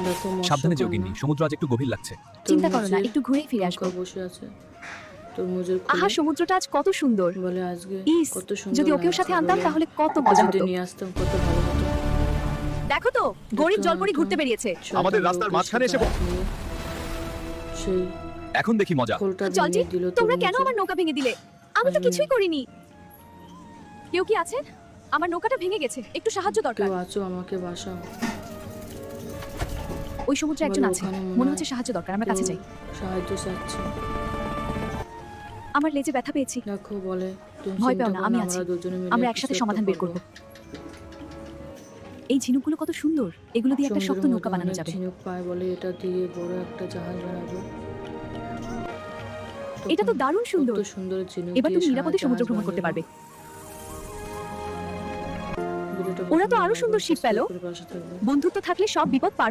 দেখো সাবধানে যেও গিন্নি, সমুদ্র আজ একটু গভীর লাগছে। চিন্তা করো না, একটু ঘুরে ফিরে আসবো। বসে আছে তরমুজের আহা, সমুদ্রটা আজ কত সুন্দর। বলে আজকে ইস, কত সুন্দর যদি ওকেও সাথে আনতাম লাগছে, তাহলে কত মজা যদি হতো। নিয়ে আসতাম কত ভালো হতো। দেখো তো, গরিব জলপরি ঘুরতে বেরিয়েছে। আমাদের রাস্তার মাঝখানে এসে সেই এখন দেখি মজা। খোলটা জলজি, ভেঙে দিল তোমরা কেন তরমুজের। আমার নৌকা ভেঙে দিলে? আমি তো আমি- কিছুই করিনি। কেউ কি আছেন? আমার নৌকাটা ভেঙে গেছে, একটু সাহায্য দরকার। কেউ আছো, আমাকে বাঁচাও। ওই সমুদ্রে একজন বলো, আছে, ওখানে মনে মনে হয় হচ্ছে সাহায্য দরকার, আমরা কাছে কেউ যাই। সাহায্য চাচ্ছে। আমার লেজে ব্যথা পেয়েছি। দেখো বলে তুমি ভয় পেও চিন্তা না, করো আমি না, আছি। আমরা দুজনে মিলে আমরা কিছু একসাথে একটা সমাধান বের করব। এই ঝিনুকগুলো কত সুন্দর, এগুলো দিয়ে একটা শক্ত সমুদ্রের নৌকা মধ্যে বানানো অনেক যাবে। ঝিনুক পায় বলে এটা দিয়ে বড় একটা জাহাজ বানাবো। এটা তো তখন দারুণ সুন্দর। কত সুন্দর ঝিনুক এবার দিয়ে তুমি নিরাপদে সারা সমুদ্র জাহাজ ভ্রমণ করতে বানাবো। পারবে। ভিডিওটা ওরা তো পছন্দ আরো লাগলে সুন্দর শিপ পেল। সাবস্ক্রাইব করে পাশে থাকবে। বন্ধুত্ব থাকলে সব বিপদ পার